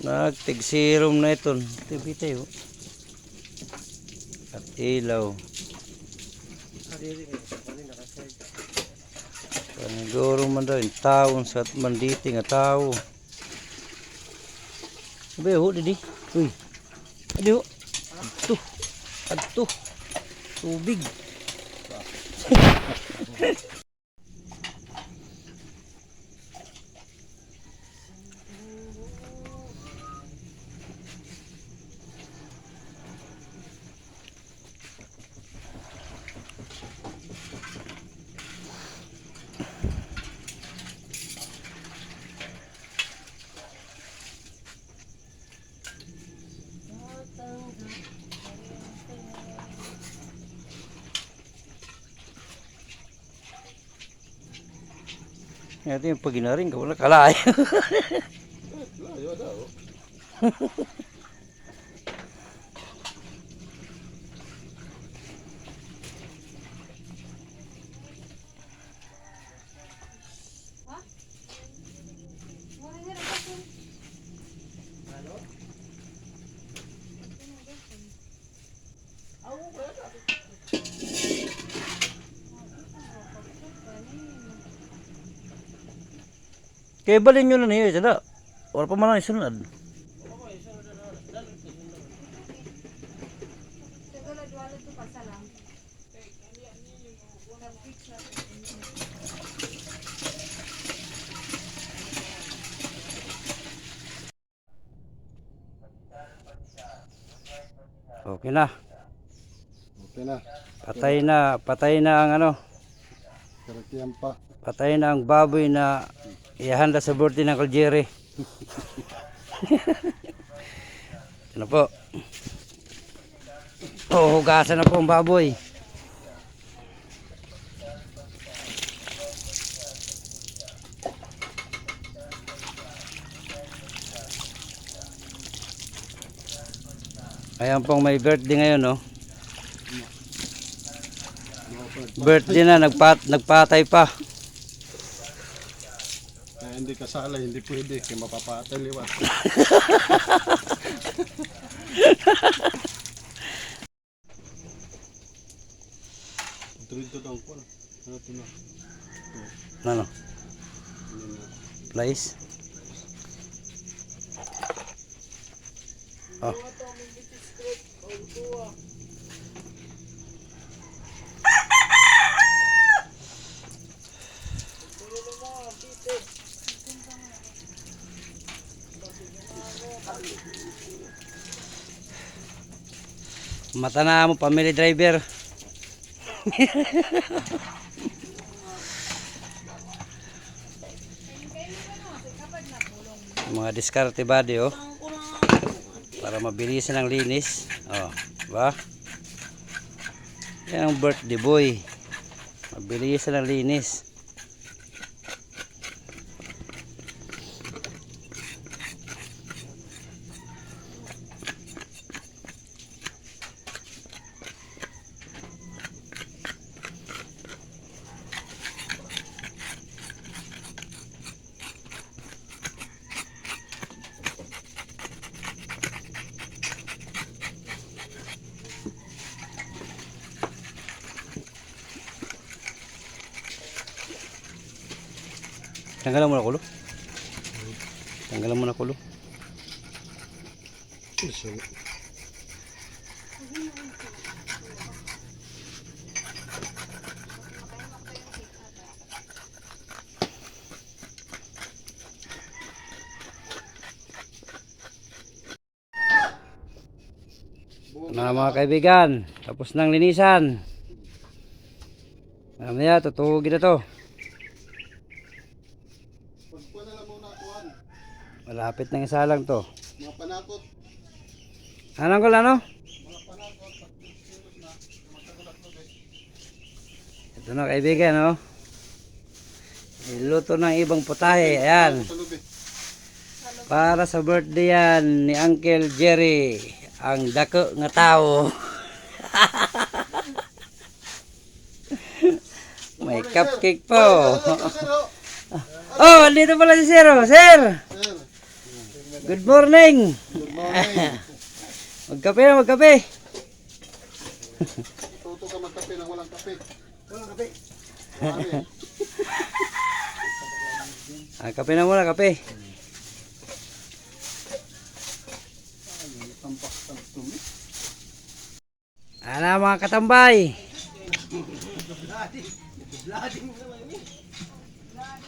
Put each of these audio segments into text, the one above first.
Nagtigsirom na ito. Tibitay oh. At ilaw. Paniguro man daw yung taon sa manditi nga tao. Sabi ho, didi. Uy. Adi ho. Adto. Adto. Tubig. Ito yung paginaring ka wala kalay. Layo daw. Kaya balin nyo na niyo, sada. Wala pa man isunod. Okay na. Okay na. Patay na ang ano. Karakiyan pa. Patay na ang baboy na ihanda sa birthday ng Jerry. Ano po? Oh, hugasan na po ang baboy. Ayan pong may birthday ngayon, no? Birthday na, nagpatay pa. Kaya hindi kasala, hindi pwede. Kaya mapapatay liwat. Dito daw po. Ano ito na? Ano? Place? Oh. Mata na mo family driver. Mga diskarte body oh. Para mabilisan ang linis. Oh, ba? Yan ang birthday boy. Mabilisan ang linis. Tanggalan mo na kulo. Tanggalan mo na kulo. Na mga kaibigan, tapos nang linisan. Mamaya tutugin na to. Malapit na isa lang to. Mga panakot. Anong ko ano? Mga panakot. Ito na kaibigan oh. Niluto ng ibang putahe. Ayan. Para sa birthday yan ni Uncle Jerry. Ang dako nga tao. May cupcake po. Oh, dito pala si Sir. Sir. Good morning. Good morning. Magkape na, magkape. Tuto ka magkape nang walang kape. Walang kape. Marami. Kape na muna, kape. Tampak ng tumi. Ano mga katambay?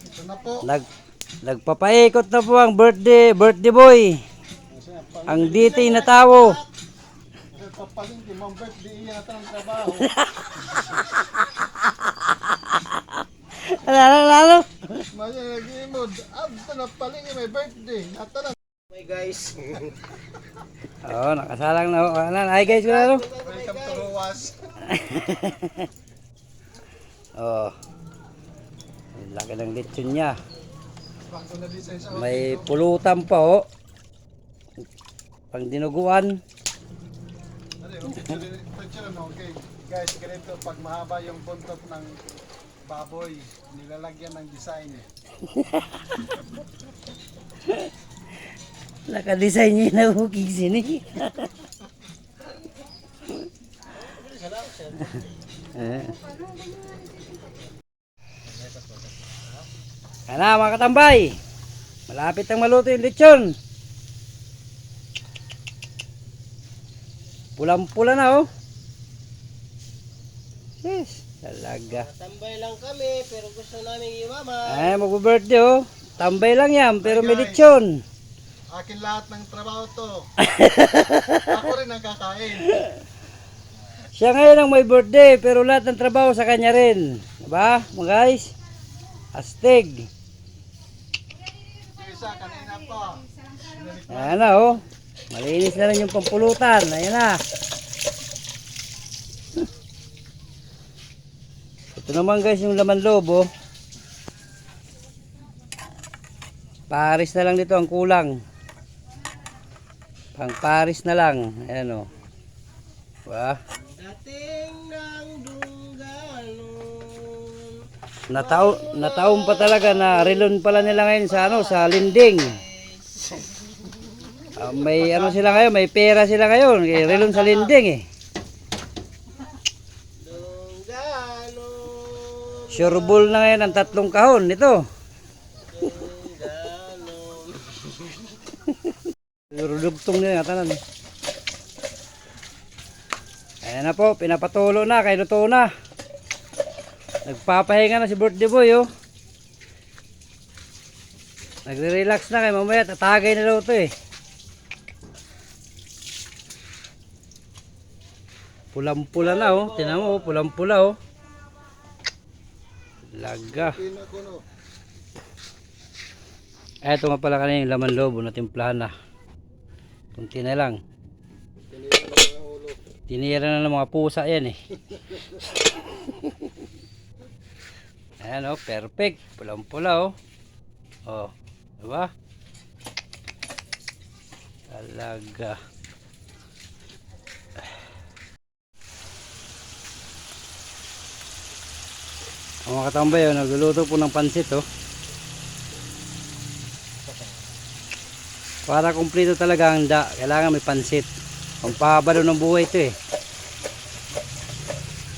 Ito na po. Nagpapaikot na po ang birthday boy. Ang DT na tao. Papalingki, mong birthday iya na ng trabaho. Lalo. Maya nag-imod. Abto na palingki may birthday. Natanan. Hey guys. Oo, nakasalang na. Hi guys, ano? Welcome to Ruwas. Oo. Laki ng lechon niya. Bago na design sa May pulutan pa, oh. Pang dinuguan. Picture no, okay. Guys, ganito pag mahaba yung buntot ng baboy, nilalagyan ng design. Naka-design niya na huging sini. Ano mga katambay, malapit ang maluto yung lechon. Pulang-pula na, oh. Yes, talaga. Tambay lang kami pero gusto namin yumaman. Ay, mag-birthday, oh. Tambay lang yan, pero may lechon. Akin lahat ng trabaho to. Ako rin ang kakain. Siya ngayon ang may birthday, pero lahat ng trabaho sa kanya rin. Diba, mga guys? Astig. Yung isa kanina pa. Ayan na, oh. Malinis na rin yung pampulutan. Ayan na. Ito naman guys yung laman loob, oh. Paris na lang dito ang kulang. Pang Paris na lang. Ayan, oh. Diba? Dating ng dungganon. Nataon pa talaga na relon pala nila ngayon sa ano, sa linding. May ano sila ngayon, may pera sila ngayon, kay relon sa linding eh. Dungganon. Sureball na ngayon ang 3 kahon nito. Dungganon. Rudugtong nila nga tanan. Ayan na po, pinapatulo na, kay luto na. Nagpapahinga na si birthday boy, oh. Nagre-relax na, kay mamaya tatagay na daw ito eh. Pulang-pula na, oh. Tinan mo, oh, pulang-pula, oh. Laga. Pinakuno. Ito nga pala kanina yung laman loob, oh, natimplahan na. Kunti na lang. Tinira na ng mga pusa yan eh. Ayan, oh, perfect. Pulang-pula, oh. Oh, diba? Talaga. Ang mga katambay, oh, nagluluto po ng pansit, oh. Para kumpleto talaga ang handa, kailangan may pansit. Pampahaba ng buhay ito eh.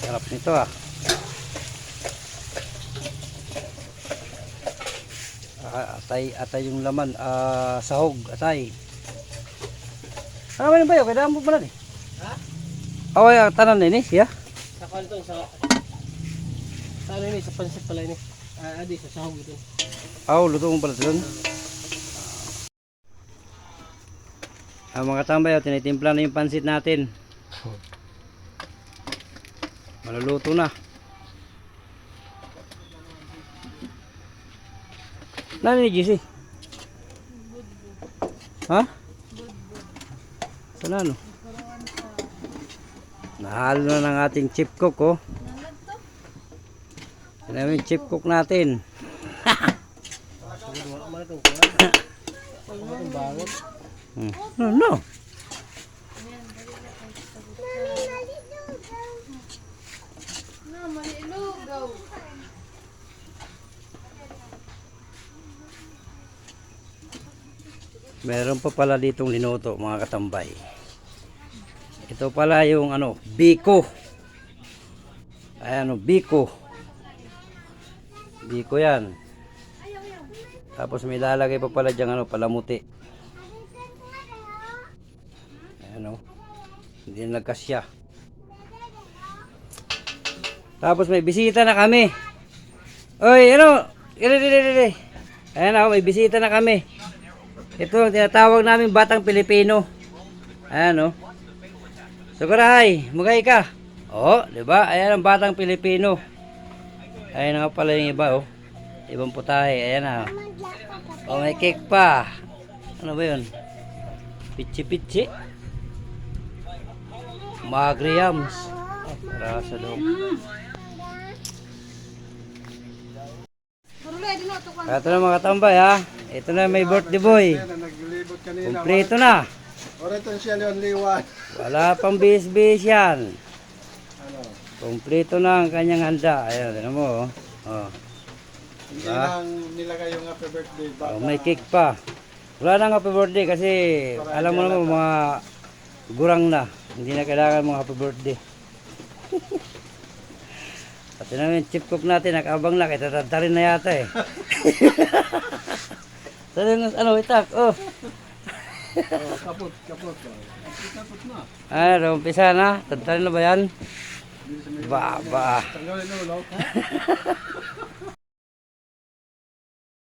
Sarap nito, ah. Atay yung laman, sahog, atay. Ano ba yun ba yun? Kailangan mo pala eh. Ha? Away, tanan na ini, siya? Sa kanto sa ano ni sa pansit pala ni. Adi sa sahog ito. Luto mo pala doon. Ang mga tambay, tinitimpla na yung pansit natin. Maluluto na. Nani ni GC? Ha? Saan ano? Nahalo na ng ating chip cook, oh. Ano yung chip cook natin? No. Meron pa pala ditong linuto mga katambay. Ito pala yung ano, biko. Ayan o, biko. Biko yan. Tapos may lalagay pa pala dyan ano, palamuti. Ayan o. Hindi na nagkasya. Tapos may bisita na kami. Oy, ano? Dili. Ayan o, may bisita na kami. Ito ang tinatawag namin batang Pilipino. Ayan o. Sugaray, mugay ka. Oh, di ba? Ayan ang batang Pilipino. Ayan nga pala yung iba oh. Ibang putahe, ayan na. Oh, may cake pa. Ano ba yun? Pichi-pichi. Magriams. Para sa loob. Ito na mga tambay ha. Ito na may birthday boy. Yan ang naglibot kanina. Kompleto na. Oriton siya leon liwan. Wala pang bis-bis yan. Ano? Kompleto na ang kanyang handa. Ayan, tignan mo oh. Oh. Hindi lang nilagay yung happy birthday. Oh, may cake pa. Wala nang happy birthday kasi alam mo naman mga gurang na. Hindi na kailangan mga happy birthday. Pati namin chip cook natin, nakabang na, kita tatarin na yata eh. Sabi ng ano, itak, oh. Kapot. Kapot na. Ay, umpisa na, tatarin na ba yan? Ba. Tanggalin ulo.